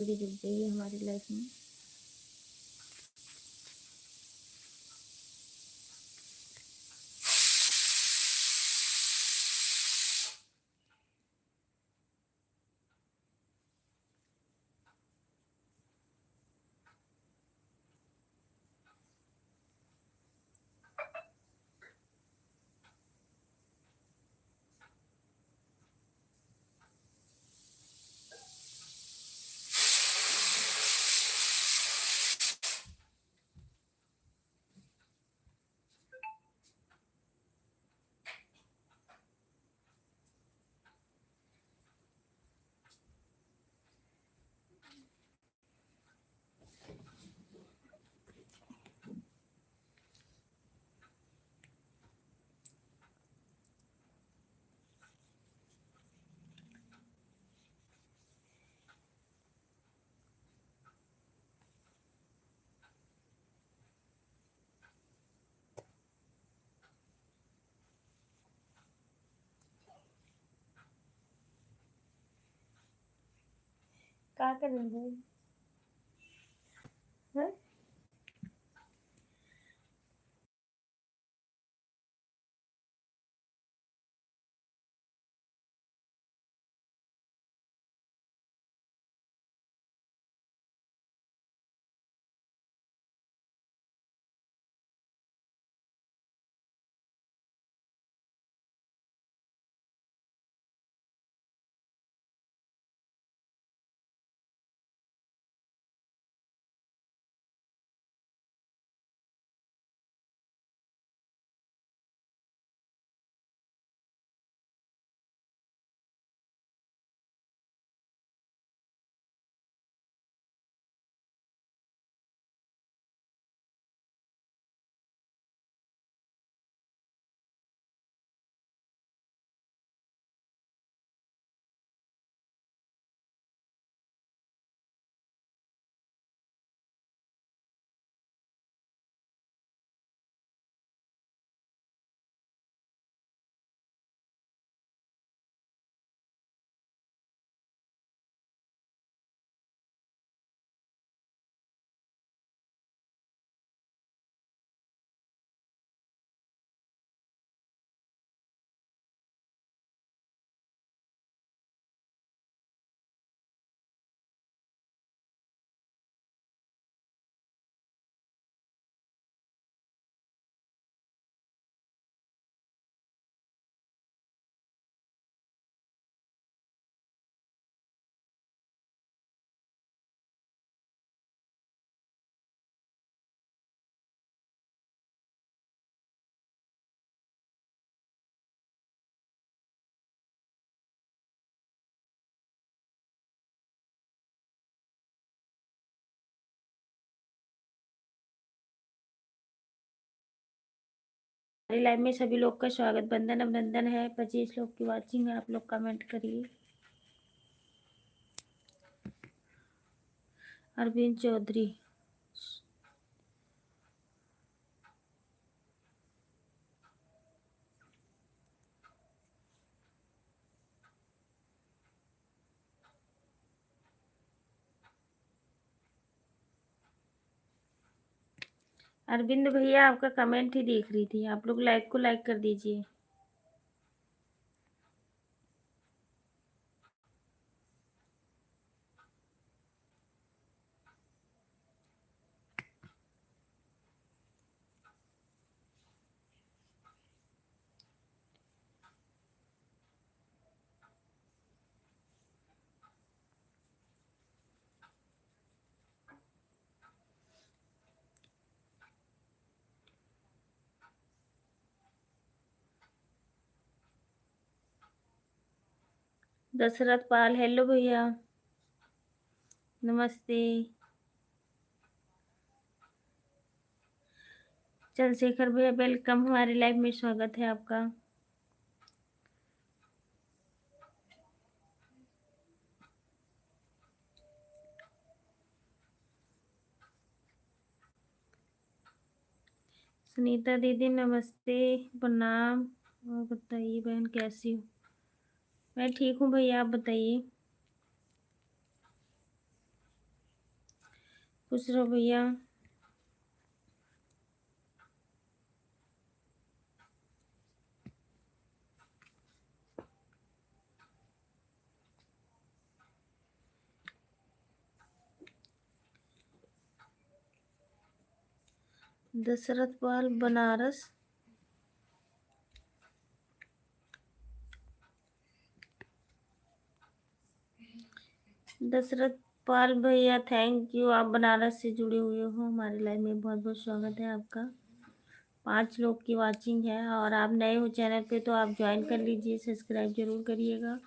जल्दी जुड़ जाइए हमारी लाइफ में। क्या कर रहे हैं? हमारी लाइव में सभी लोग का स्वागत, बंधन अभिनंदन है। 25 लोग की वॉचिंग है, आप लोग कमेंट करिए। अरविंद चौधरी, अरविंद भैया आपका कमेंट ही देख रही थी। आप लोग लाइक को लाइक कर दीजिए। दशरथ पाल, हेलो भैया, नमस्ते। चंद्रशेखर भैया वेलकम, हमारी लाइव में स्वागत है आपका। सुनीता दीदी नमस्ते, प्रणाम। और बताइए बहन कैसी हो? मैं ठीक हूँ भैया, आप बताइए। खुश रहो भैया। दशरथ पाल बनारस। दशरथ पाल भैया थैंक यू, आप बनारस से जुड़े हुए हो हमारे लाइव में, बहुत बहुत स्वागत है आपका। 5 लोग की वाचिंग है, और आप नए हो चैनल पे तो आप ज्वाइन कर लीजिए, सब्सक्राइब जरूर करिएगा।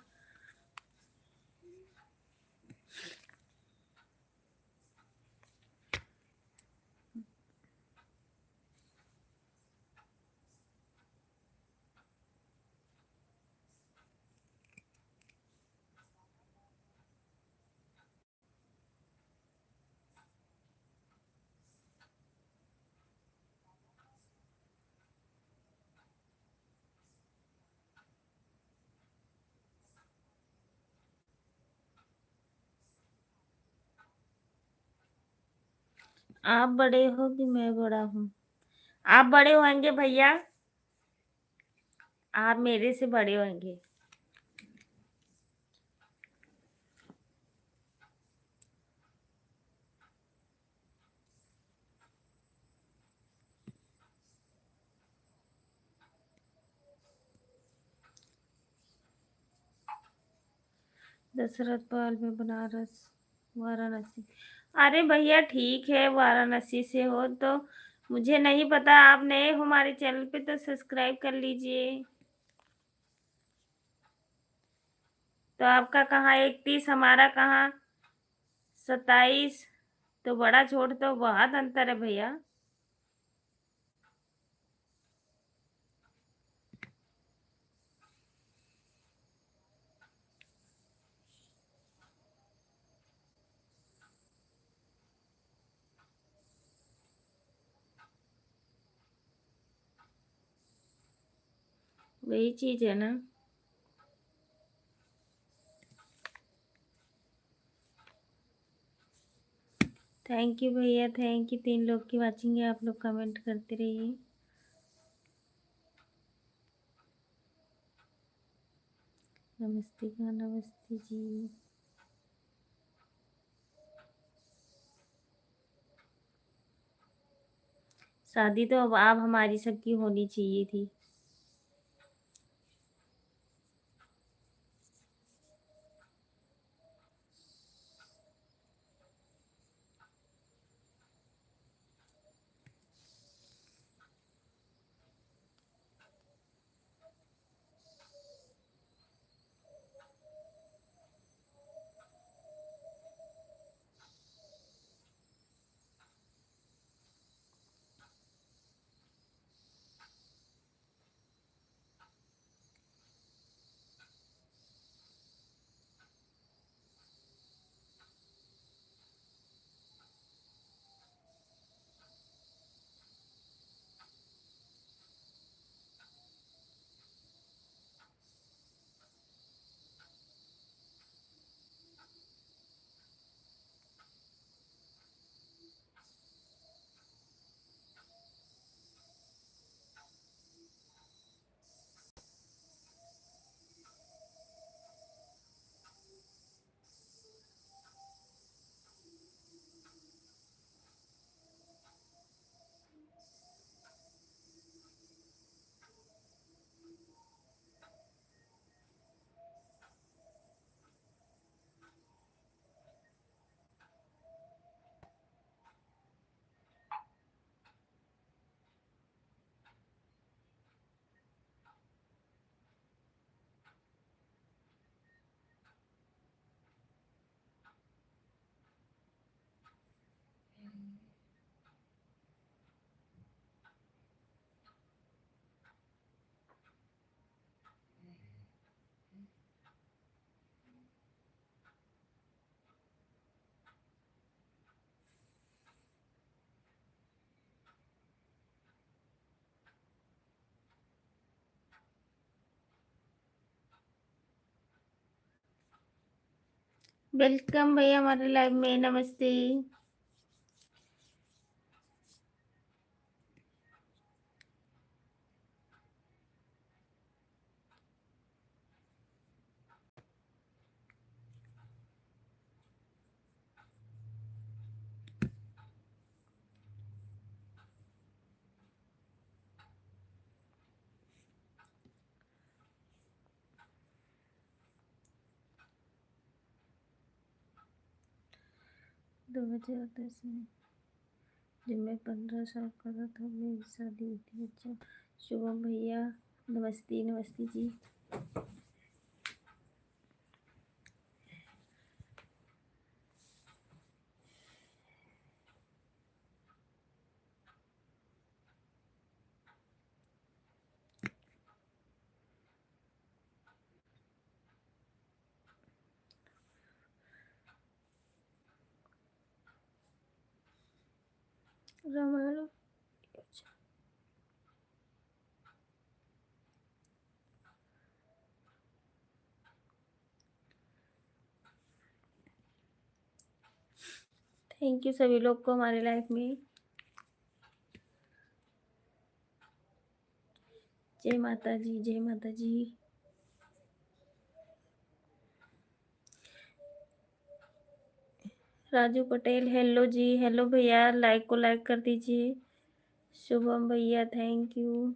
आप बड़े हो कि मैं बड़ा हूँ? आप बड़े होंगे भैया, आप मेरे से बड़े होंगे। दशरथ पाल में बनारस, वाराणसी। अरे भैया ठीक है, वाराणसी से हो तो मुझे नहीं पता, आप नए हो हमारे चैनल पे तो सब्सक्राइब कर लीजिए। तो आपका कहाँ 31, हमारा कहाँ 27। तो बड़ा छोट तो बहुत अंतर है भैया। वही चीज है ना। थैंक यू भैया, थैंक यू। 3 लोग की वाचिंग है, आप लोग कमेंट करते रहिए। नमस्ते का नमस्ते जी। शादी तो अब आप हमारी सबकी होनी चाहिए थी। वेलकम भैया हमारे लाइव में, नमस्ते। 2010 में जब मैं 15 साल का था तब मेरी शादी हुई थी। अच्छा, शुभम भैया नमस्ते नमस्ते जी। रामायण। थैंक यू सभी लोग को हमारे लाइफ में। जय माता जी, जय माता जी। राजू पटेल हेलो जी, हेलो भैया, लाइक को लाइक कर दीजिए। शुभम भैया थैंक यू।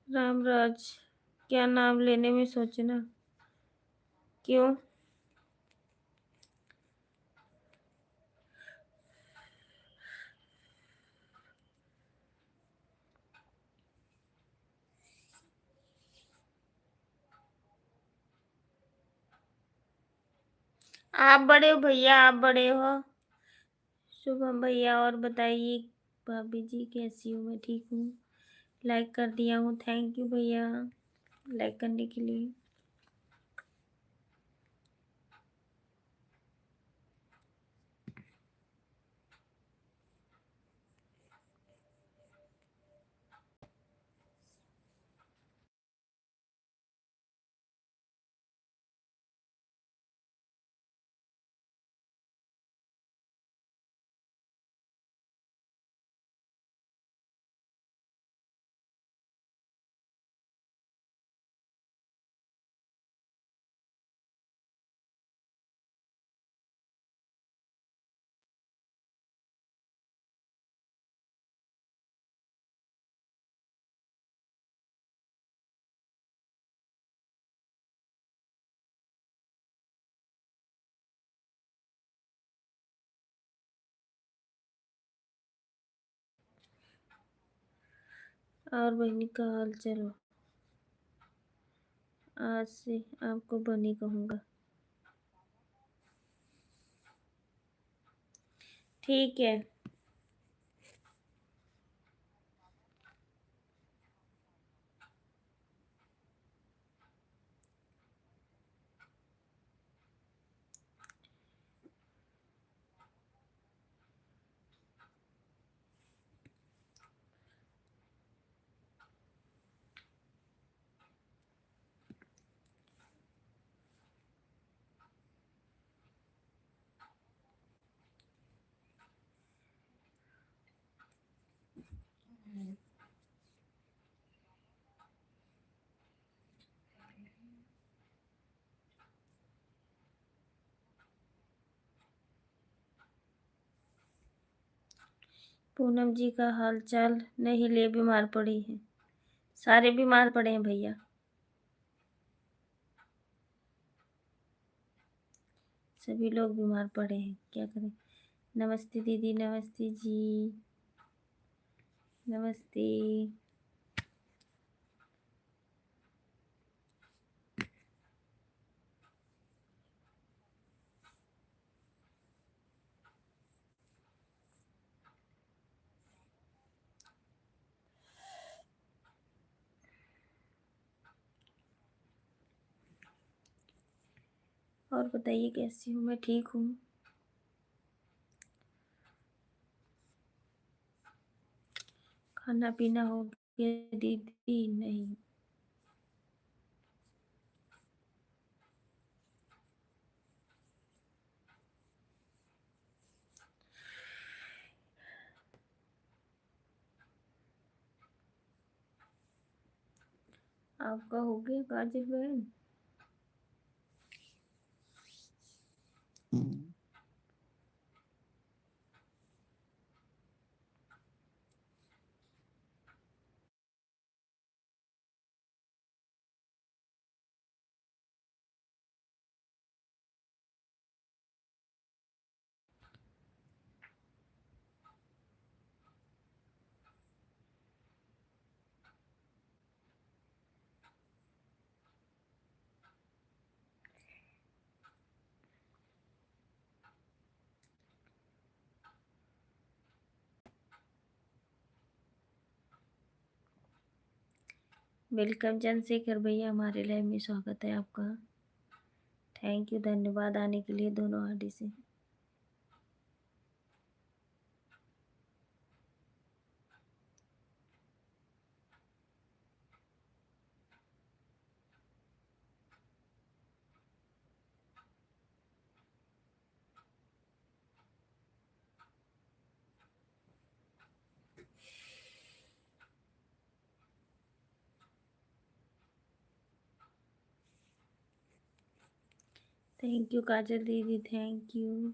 रामराज, क्या नाम लेने में सोचना क्यों? आप बड़े हो भैया, आप बड़े हो। शुभम भैया और बताइए। भाभी जी कैसी हूँ? मैं ठीक हूँ। लाइक कर दिया हूँ, थैंक यू भैया लाइक करने के लिए। और बहनी का हाल चलो, आज से आपको बनी कहूँगा। ठीक है। पूनम जी का हाल चाल नहीं ले, बीमार पड़ी है। सारे बीमार पड़े हैं भैया, सभी लोग बीमार पड़े हैं, क्या करें। नमस्ते दीदी, नमस्ते जी, नमस्ते। और बताइए कैसी हूँ? मैं ठीक हूँ। खाना पीना हो गया दीदी? नहीं। आपका हो गया काजल बहन? वेलकम चंद्रशेखर भैया, हमारे लाइव में स्वागत है आपका। थैंक यू, धन्यवाद आने के लिए दोनों आईडी से। थैंक यू काजल दीदी, thank you.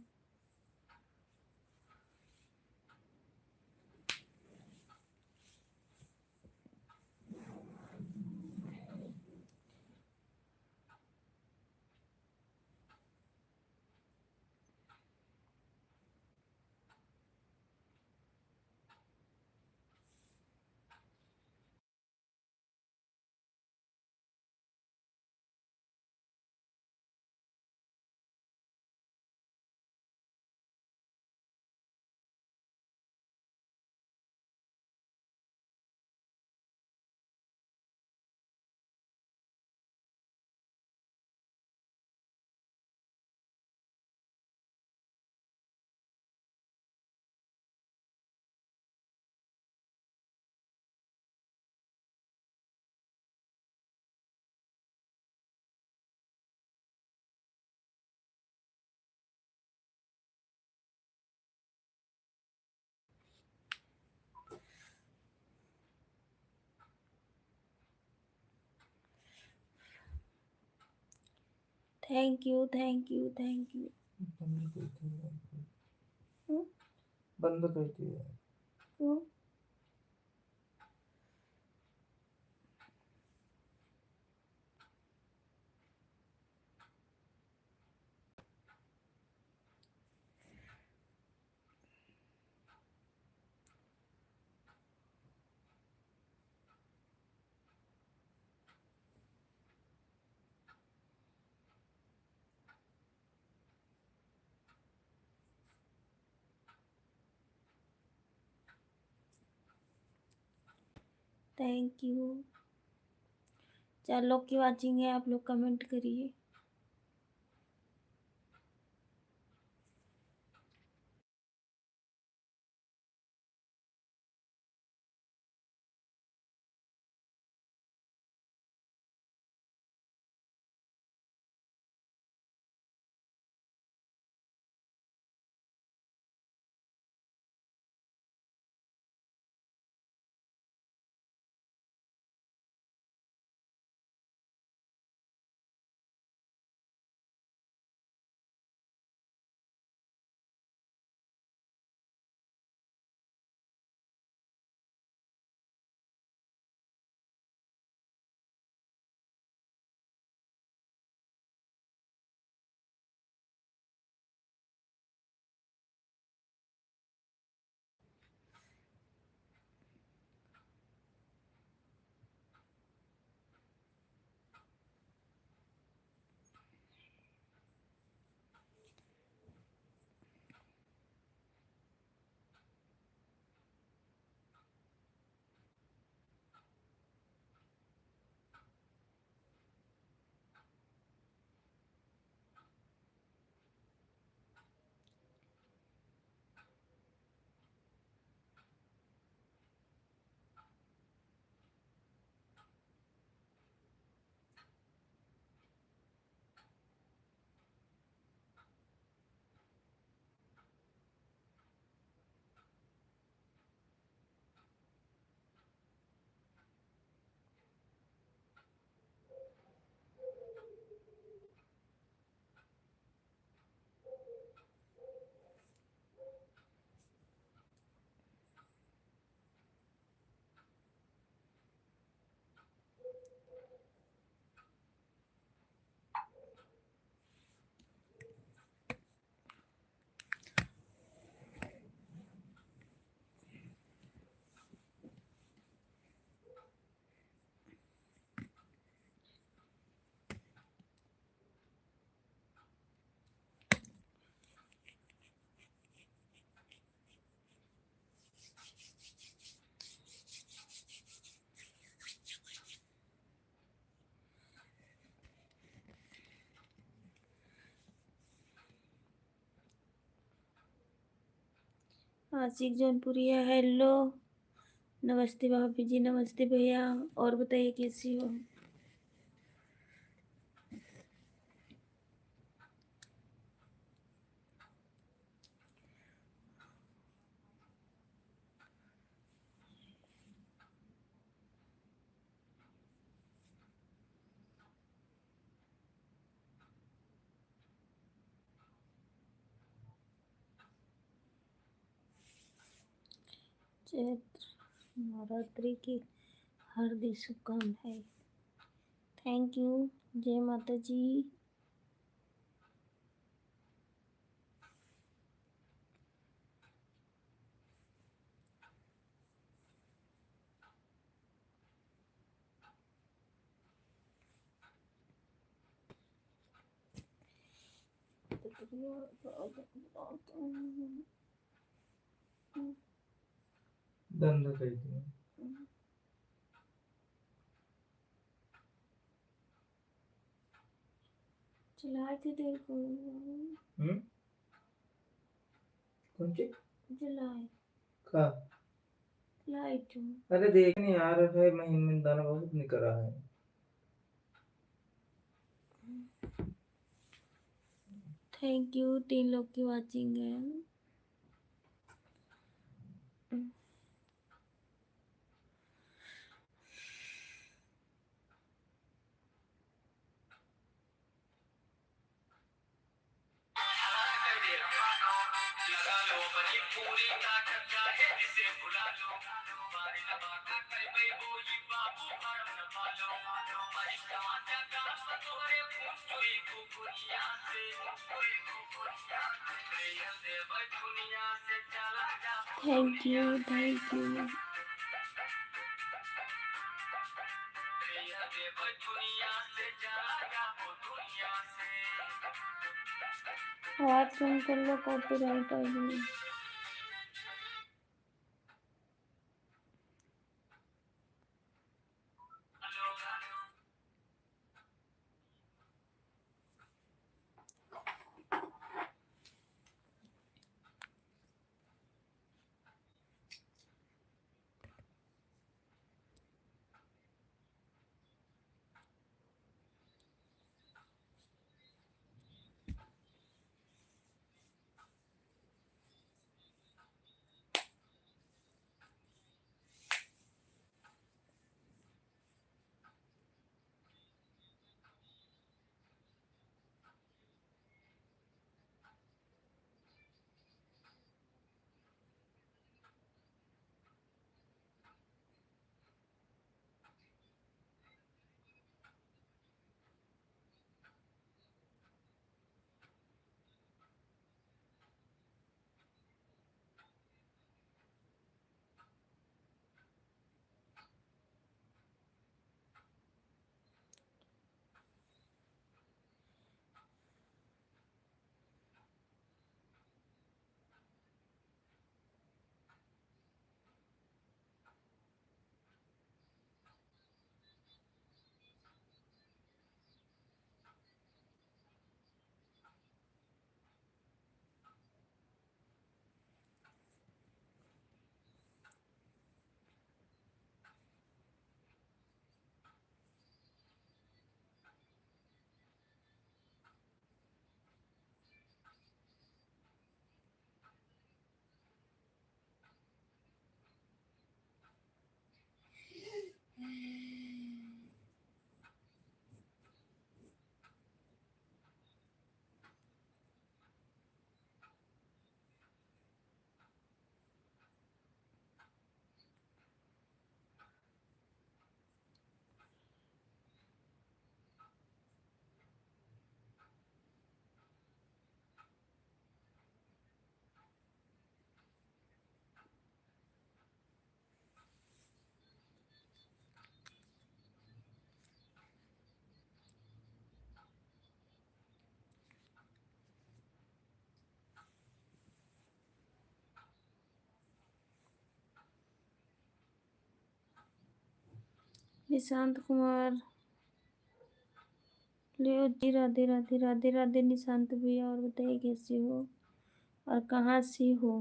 Thank you, thank you, thank you. बंद कर दिया। क्यों? Thank you. 4 लोग की वॉचिंग है, आप लोग कमेंट करिए। आशिक जौनपुरिया हेलो। नमस्ते भाभी जी, नमस्ते भैया। और बताइए कैसी हो? चैत्र नवरात्रि की हार्दिक शुभकामनाएं। Thank you. जय माता जी। बंद कर दिया। चलाए थे देखो। कौन सी जलाए का? लाइट। अरे देखने आ रहा है, महीने में दाना बहुत निकल रहा है। Thank you. 3 लोग की वाचिंग है। Thank you, thank you. आवाज कम कर लो, कॉपीराइट आएगी। निशांत कुमार लियो जी, राधे राधे राधे राधे निशांत भैया। और बताइए कैसे हो और कहाँ से हो?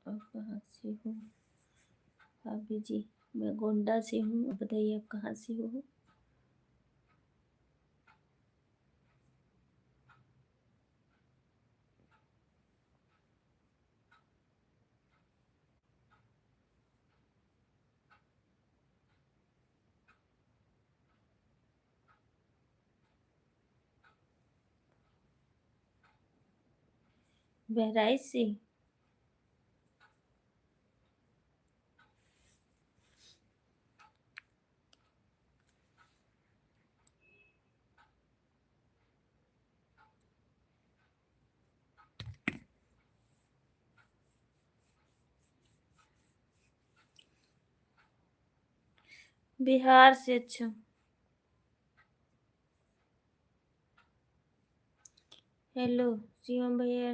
आप कहाँ से हो? भाभी जी, मैं गोंडा से हूँ। आप बताइए आप कहाँ से हो? बहराइच से। बिहार से। अच्छा। हेलो शिवम भैया।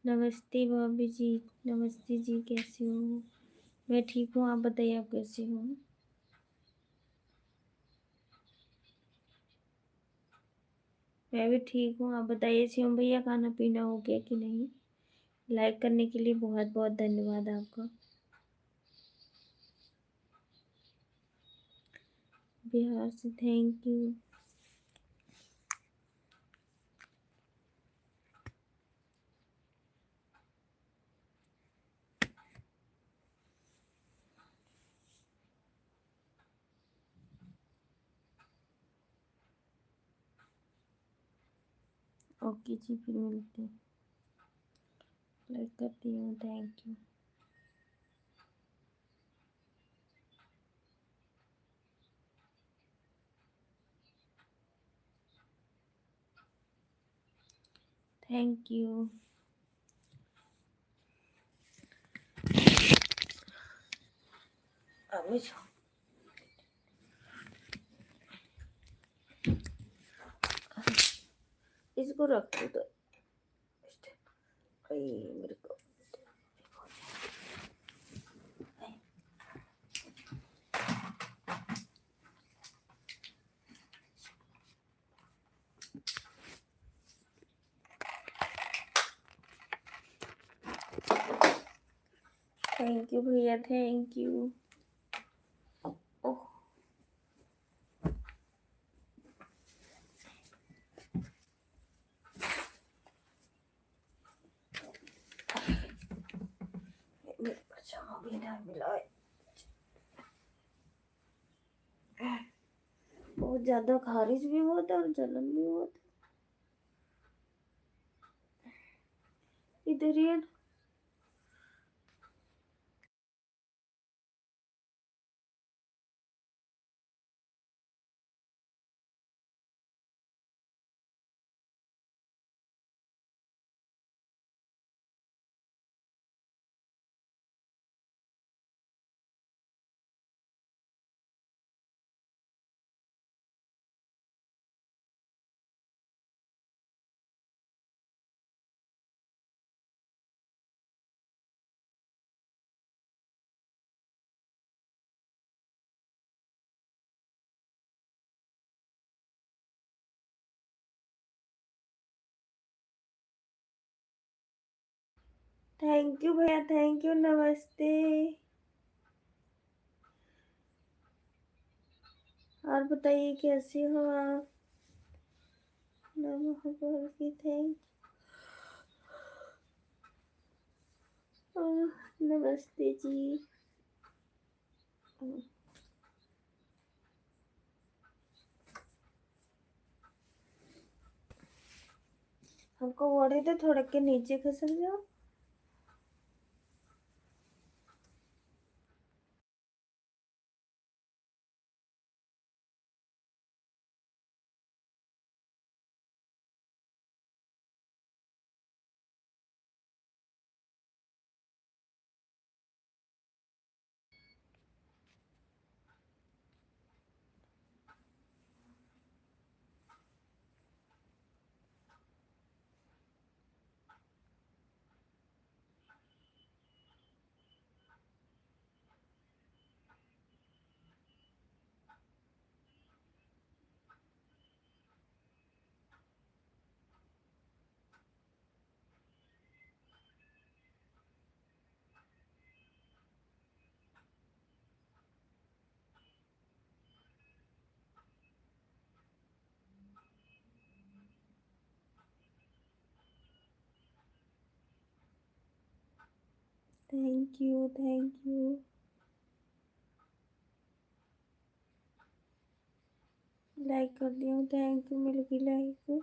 नमस्ते भाभी जी। नमस्ते जी, कैसे हो? मैं ठीक हूँ, आप बताइए आप कैसे हो? मैं भी ठीक हूँ, आप बताइए शिवम भैया, खाना पीना हो गया कि नहीं? लाइक करने के लिए बहुत बहुत धन्यवाद आपका। बिहार से, थैंक यू। ओके जी, फिर मिलते हैं। लाइक करती हूँ, थैंक यू। Thank you. अभी इसको रख दो तो मेरे को। थैंक यू भैया, थैंक यू। ओह, मेरे पजामा भी ना मिलाए। बहुत ज्यादा खारिश भी होता है और जलन भी होता है। इधर ही है। थैंक यू भैया, थैंक यू, नमस्ते। और बताइए कैसे हो आप? नमः की थैंक। नमस्ते जी। हमको बोले थे थोड़ा के नीचे खसक जाओ। Thank you, thank you. Like कर दिया हूँ, थैंक यू, मिल गई लाइक।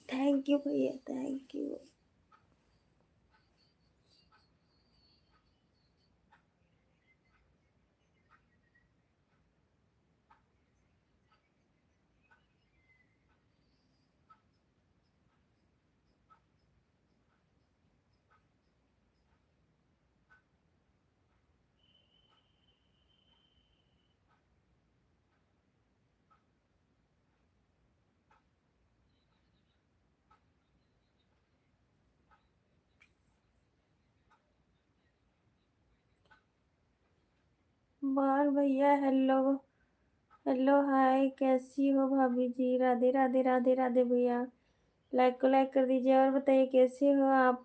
थैंक यू भैया, थैंक यू। बार भैया, हेलो। हेलो, हाय, कैसी हो भाभी जी? राधे राधे राधे राधे भैया। लाइक को लाइक कर दीजिए और बताइए कैसे हो आप?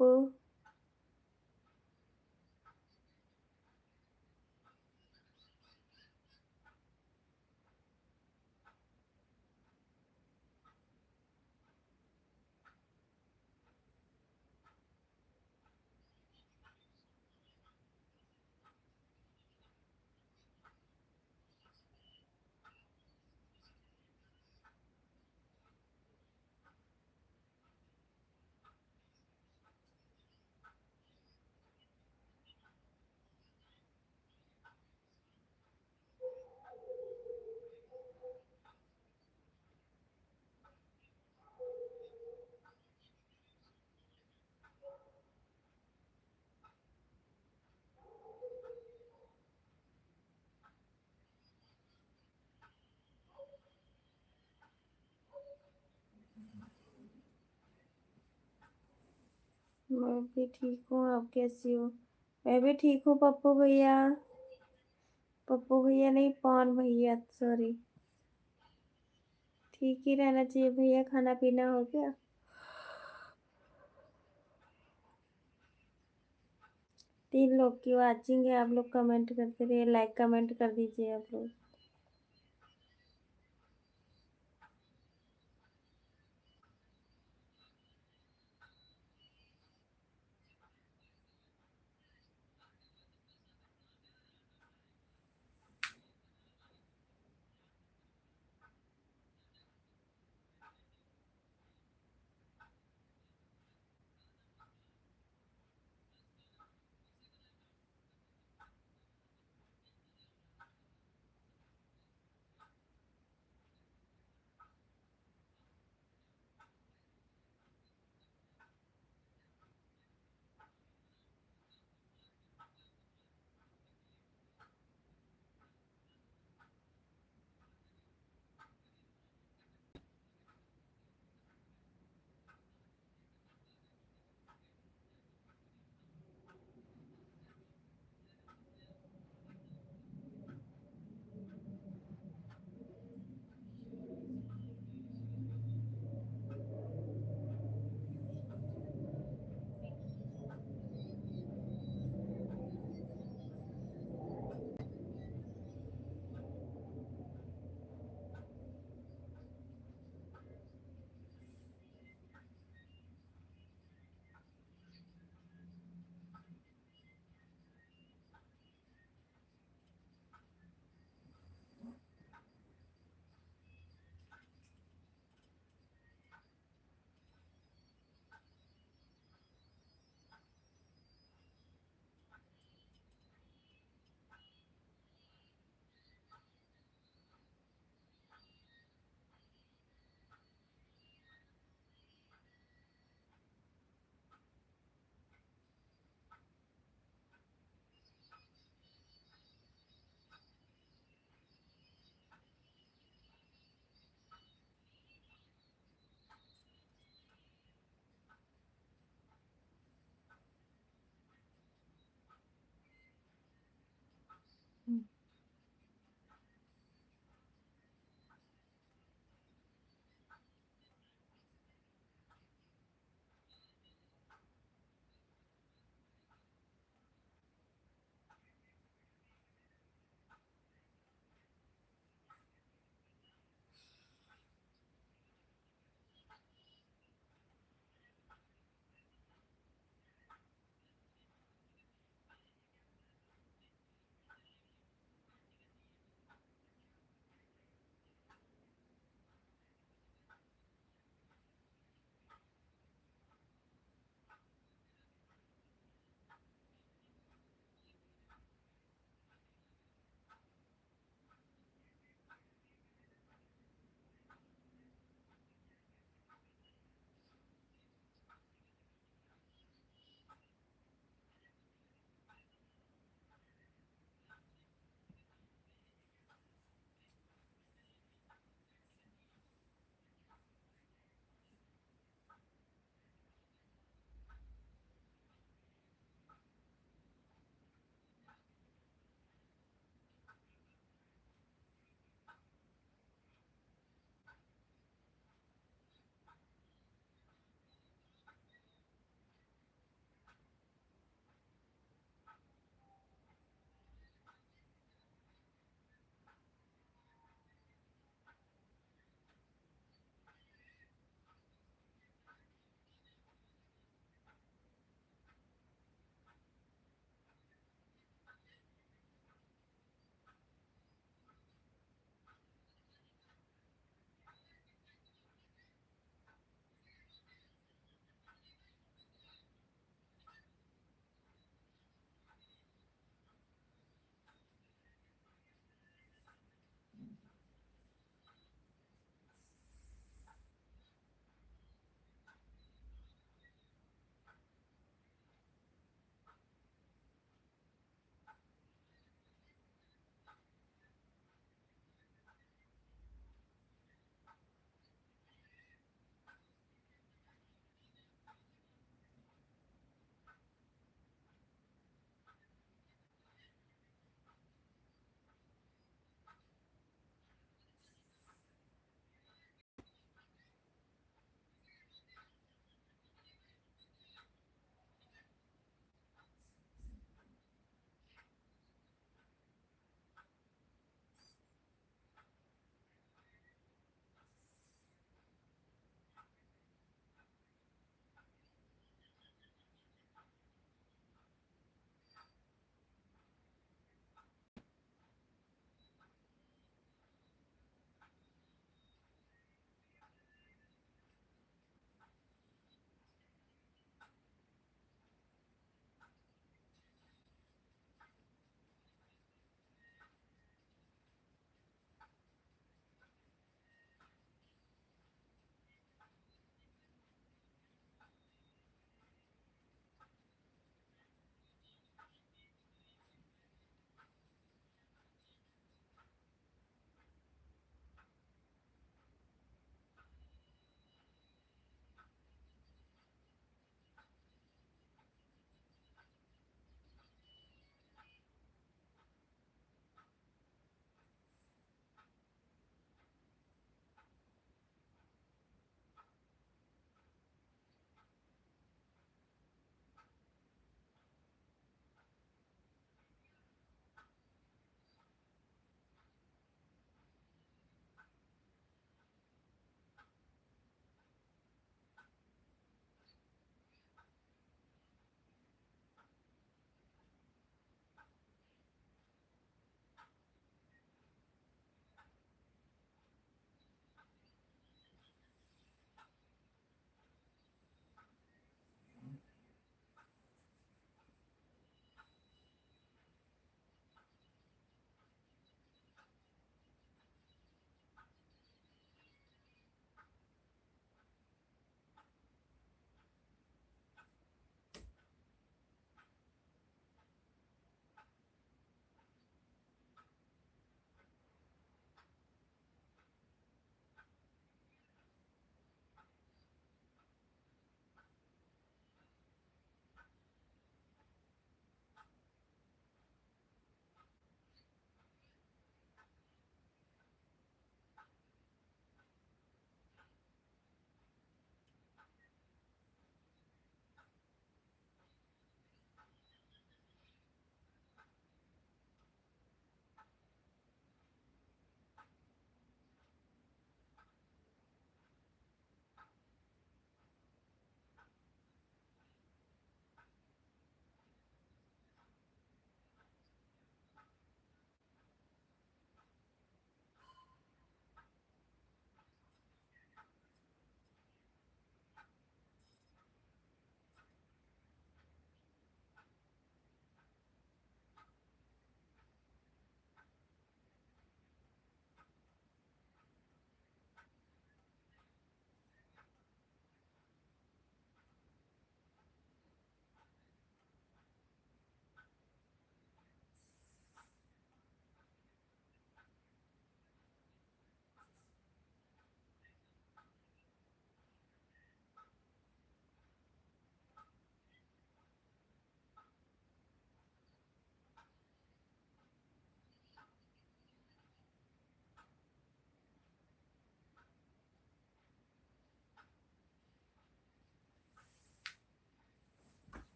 मैं भी ठीक हूँ, आप कैसी हो? मैं भी ठीक हूँ पप्पू भैया। पप्पू भैया नहीं, पवन भैया, सॉरी। ठीक ही रहना चाहिए भैया। खाना पीना हो गया? 3 लोग की वाचिंग है, आप लोग कमेंट करते रहिए, लाइक कमेंट कर दीजिए आप लोग।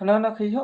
खाना वाना खइहो